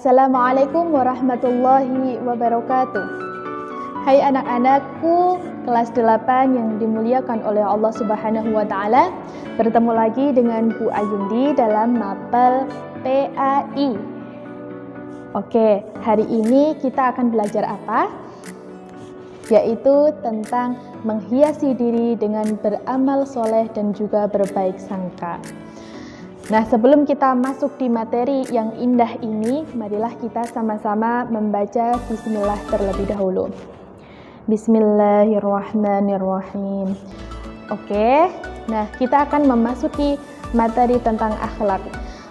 Assalamualaikum warahmatullahi wabarakatuh. Hai anak-anakku kelas 8 yang dimuliakan oleh Allah Subhanahu wa taala. Bertemu lagi dengan Bu Ayundi dalam mapel PAI. Oke, hari ini kita akan belajar apa? Yaitu tentang menghiasi diri dengan beramal soleh dan juga berbaik sangka. Nah, sebelum kita masuk di materi yang indah ini, marilah kita sama-sama membaca bismillah terlebih dahulu. Bismillahirrahmanirrahim. Oke, nah kita akan memasuki materi tentang akhlak.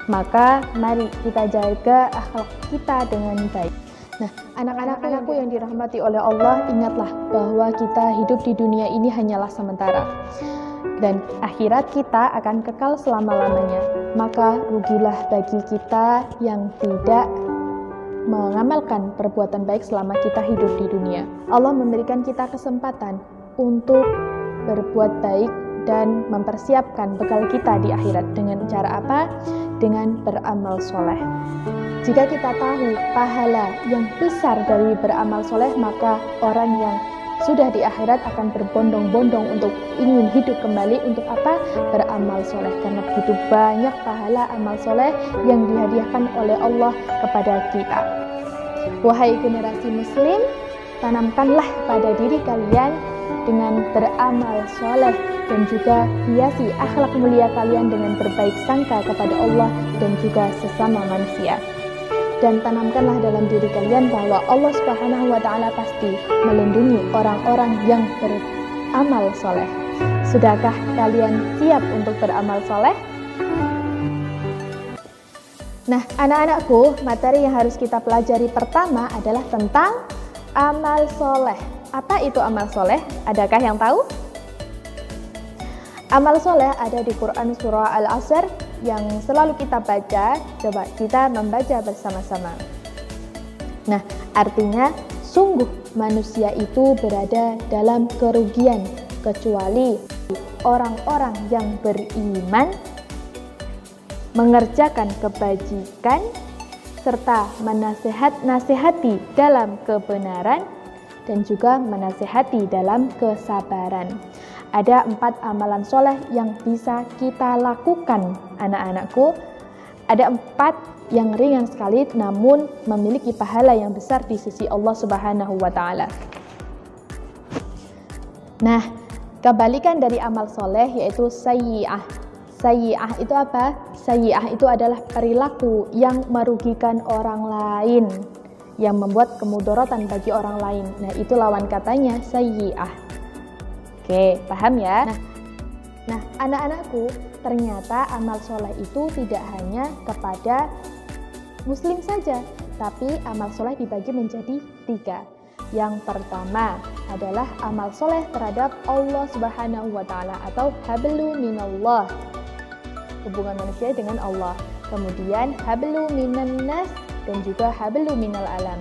Maka mari kita jaga akhlak kita dengan baik. Nah, anak-anakku yang dirahmati oleh Allah, ingatlah bahwa kita hidup di dunia ini hanyalah sementara. Dan akhirat kita akan kekal selama-lamanya. Maka rugilah bagi kita yang tidak mengamalkan perbuatan baik selama kita hidup di dunia. Allah memberikan kita kesempatan untuk berbuat baik dan mempersiapkan bekal kita di akhirat. Dengan cara apa? Dengan beramal soleh. Jika kita tahu pahala yang besar dari beramal soleh, maka orang yang sudah di akhirat akan berbondong-bondong untuk ingin hidup kembali untuk apa? Beramal soleh, karena begitu banyak pahala amal soleh yang dihadiahkan oleh Allah kepada kita. Wahai generasi muslim, tanamkanlah pada diri kalian dengan beramal soleh dan juga hiasi akhlak mulia kalian dengan berbaik sangka kepada Allah dan juga sesama manusia. Dan tanamkanlah dalam diri kalian bahwa Allah Subhanahu wa taala pasti melindungi orang-orang yang beramal soleh. Sudahkah kalian siap untuk beramal soleh? Nah, anak-anakku, materi yang harus kita pelajari pertama adalah tentang amal soleh. Apa itu amal soleh? Adakah yang tahu? Amal soleh ada di Quran surah Al-Asr yang selalu kita baca. Coba kita membaca bersama-sama. Nah, artinya sungguh manusia itu berada dalam kerugian kecuali orang-orang yang beriman, mengerjakan kebajikan, serta menasehati dalam kebenaran, dan juga menasehati dalam kesabaran. Ada 4 amalan soleh yang bisa kita lakukan, anak-anakku. Ada 4 yang ringan sekali, namun memiliki pahala yang besar di sisi Allah Subhanahu wa taala. Nah, kebalikan dari amal soleh yaitu sayyi'ah. Sayyi'ah itu apa? Sayyi'ah itu adalah perilaku yang merugikan orang lain, yang membuat kemudaratan bagi orang lain. Nah, itu lawan katanya sayyi'ah. Oke, paham ya? Nah, anak-anakku, ternyata amal soleh itu tidak hanya kepada muslim saja, tapi amal soleh dibagi menjadi 3. Yang pertama adalah amal soleh terhadap Allah Subhanahu wa taala atau hablu minallah, hubungan manusia dengan Allah. Kemudian hablu minan nas dan juga hablu minal alam.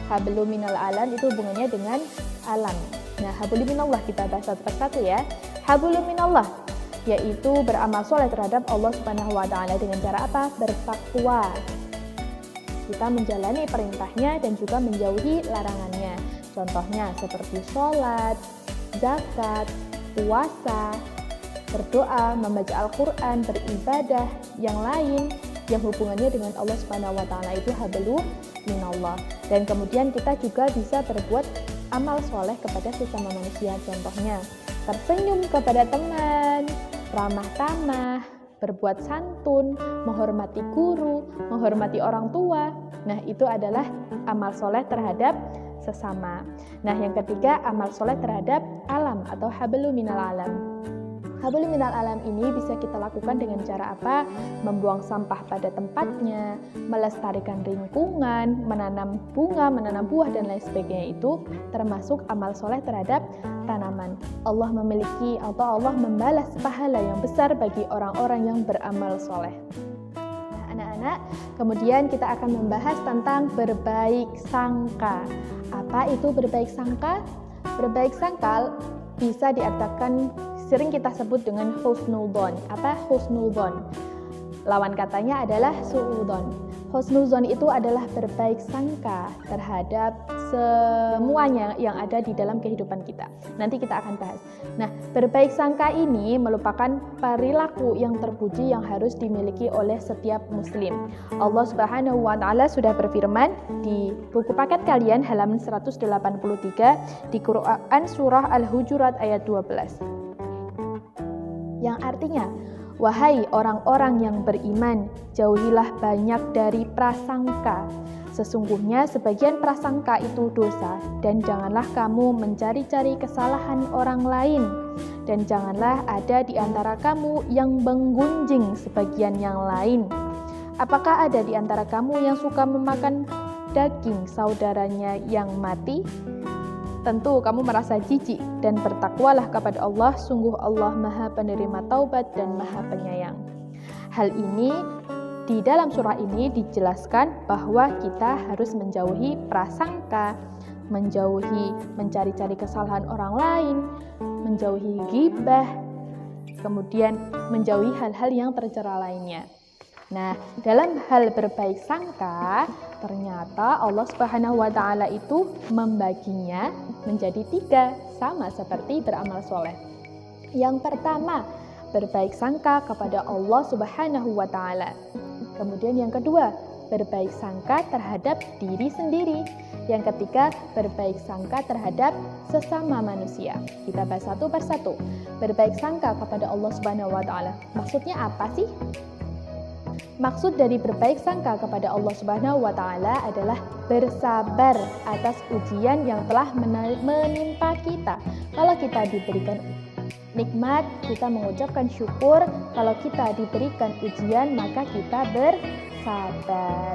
Hablu minal alam itu hubungannya dengan alam. Nah, hablu minallah kita bahas satu persatu ya. Hablu minallah yaitu beramal soleh terhadap Allah Subhanahu wa taala dengan cara apa? Bertakwa. Kita menjalani perintahnya dan juga menjauhi larangannya. Contohnya seperti sholat, zakat, puasa, berdoa, membaca Al-Quran, beribadah, yang lain yang hubungannya dengan Allah Subhanahu wa taala itu hablu minallah. Dan kemudian kita juga bisa berbuat amal soleh kepada sesama manusia. Contohnya tersenyum kepada teman, ramah tamah, berbuat santun, menghormati guru, menghormati orang tua. Nah, itu adalah amal soleh terhadap sesama. Nah, yang ketiga amal soleh terhadap alam atau hablu minal alam. Hablu minal alam ini bisa kita lakukan dengan cara apa? Membuang sampah pada tempatnya, melestarikan lingkungan, menanam bunga, menanam buah, dan lain sebagainya. Itu termasuk amal soleh terhadap tanaman. Allah memiliki atau Allah membalas pahala yang besar bagi orang-orang yang beramal soleh. Nah, anak-anak, kemudian kita akan membahas tentang berbaik sangka. Apa itu berbaik sangka? Berbaik sangka bisa diartikan sering kita sebut dengan husnul dzon. Apa husnul dzon? Lawan katanya adalah su'udzon. Husnuzon itu adalah berbaik sangka terhadap semuanya yang ada di dalam kehidupan kita. Nanti kita akan bahas. Nah, berbaik sangka ini merupakan perilaku yang terpuji yang harus dimiliki oleh setiap muslim. Allah Subhanahu wa taala sudah berfirman di buku paket kalian halaman 183 di Quran surah Al-Hujurat ayat 12. Yang artinya, wahai orang-orang yang beriman, jauhilah banyak dari prasangka. Sesungguhnya sebagian prasangka itu dosa, dan janganlah kamu mencari-cari kesalahan orang lain. Dan janganlah ada di antara kamu yang menggunjing sebagian yang lain. Apakah ada di antara kamu yang suka memakan daging saudaranya yang mati? Tentu kamu merasa jijik, dan bertakwalah kepada Allah, sungguh Allah Maha Penerima Taubat dan Maha Penyayang. Hal ini di dalam surah ini dijelaskan bahwa kita harus menjauhi prasangka, menjauhi mencari-cari kesalahan orang lain, menjauhi ghibah, kemudian menjauhi hal-hal yang tercela lainnya. Nah, dalam hal berbaik sangka, ternyata Allah Subhanahu wa taala itu membaginya menjadi 3, sama seperti beramal soleh. Yang pertama, berbaik sangka kepada Allah Subhanahu wa taala. Kemudian yang kedua, berbaik sangka terhadap diri sendiri. Yang ketiga, berbaik sangka terhadap sesama manusia. Kita bahas satu persatu. Berbaik sangka kepada Allah Subhanahu wa taala. Maksudnya apa sih? Maksud dari berbaik sangka kepada Allah Subhanahu wa taala adalah bersabar atas ujian yang telah menimpa kita. Kalau kita diberikan nikmat, kita mengucapkan syukur. Kalau kita diberikan ujian, maka kita bersabar.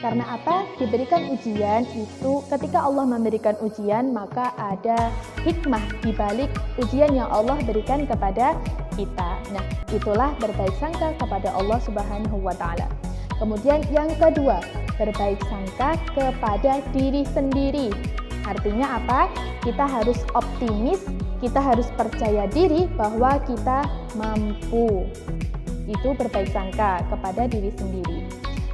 Karena apa? Diberikan ujian itu, ketika Allah memberikan ujian, maka ada hikmah di balik ujian yang Allah berikan kepada kita. Nah, itulah berbaik sangka kepada Allah Subhanahu wa taala. Kemudian yang kedua, berbaik sangka kepada diri sendiri. Artinya apa? Kita harus optimis, kita harus percaya diri bahwa kita mampu. Itu berbaik sangka kepada diri sendiri.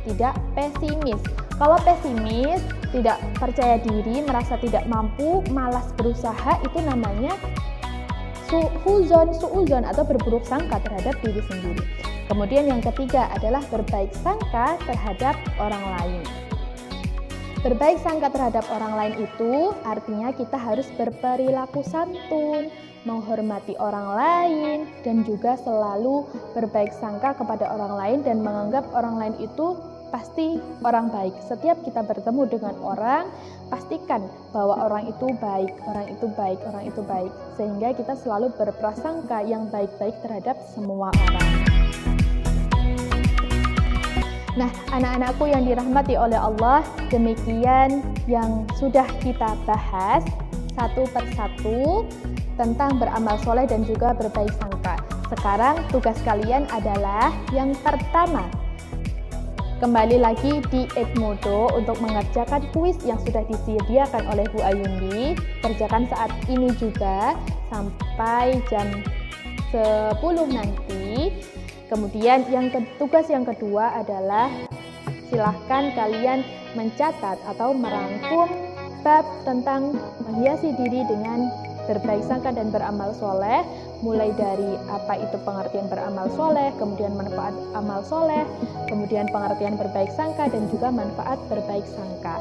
Tidak pesimis. Kalau pesimis, tidak percaya diri, merasa tidak mampu, malas berusaha, itu namanya su'uzon atau berburuk sangka terhadap diri sendiri. Kemudian yang ketiga adalah berbaik sangka terhadap orang lain. Berbaik sangka terhadap orang lain itu artinya kita harus berperilaku santun, menghormati orang lain, dan juga selalu berbaik sangka kepada orang lain dan menganggap orang lain itu pasti orang baik. Setiap kita bertemu dengan orang, pastikan bahwa orang itu baik, orang itu baik, orang itu baik. Sehingga kita selalu berprasangka yang baik-baik terhadap semua orang. Nah, anak-anakku yang dirahmati oleh Allah, demikian yang sudah kita bahas satu persatu tentang beramal soleh dan juga berbaik sangka. Sekarang tugas kalian adalah yang pertama, kembali lagi di Edmodo untuk mengerjakan kuis yang sudah disediakan oleh Bu Ayundi. Kerjakan saat ini juga sampai jam 10 nanti. Kemudian tugas yang kedua adalah silahkan kalian mencatat atau merangkum bab tentang menghiasi diri dengan berbaik sangka dan beramal soleh, mulai dari apa itu pengertian beramal soleh, kemudian manfaat amal soleh, kemudian pengertian berbaik sangka, dan juga manfaat berbaik sangka.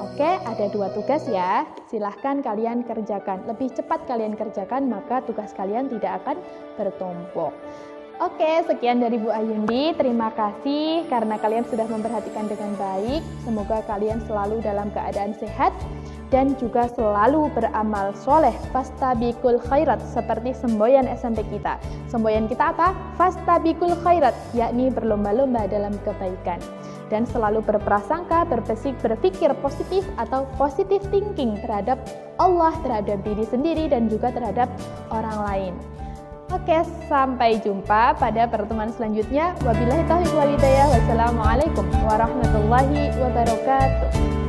Oke, ada 2 tugas ya, silahkan kalian kerjakan. Lebih cepat kalian kerjakan, maka tugas kalian tidak akan bertumpuk. Oke, sekian dari Bu Ayundi. Terima kasih karena kalian sudah memperhatikan dengan baik. Semoga kalian selalu dalam keadaan sehat dan juga selalu beramal soleh. Fastabiqul khairat, seperti semboyan SMP kita. Semboyan kita apa? Fastabiqul khairat, yakni berlomba-lomba dalam kebaikan. Dan selalu berprasangka, berpikir positif atau positive thinking terhadap Allah, terhadap diri sendiri, dan juga terhadap orang lain. Oke, sampai jumpa pada pertemuan selanjutnya. Wabillahi taufiq wal hidayah. Wassalamualaikum warahmatullahi wabarakatuh.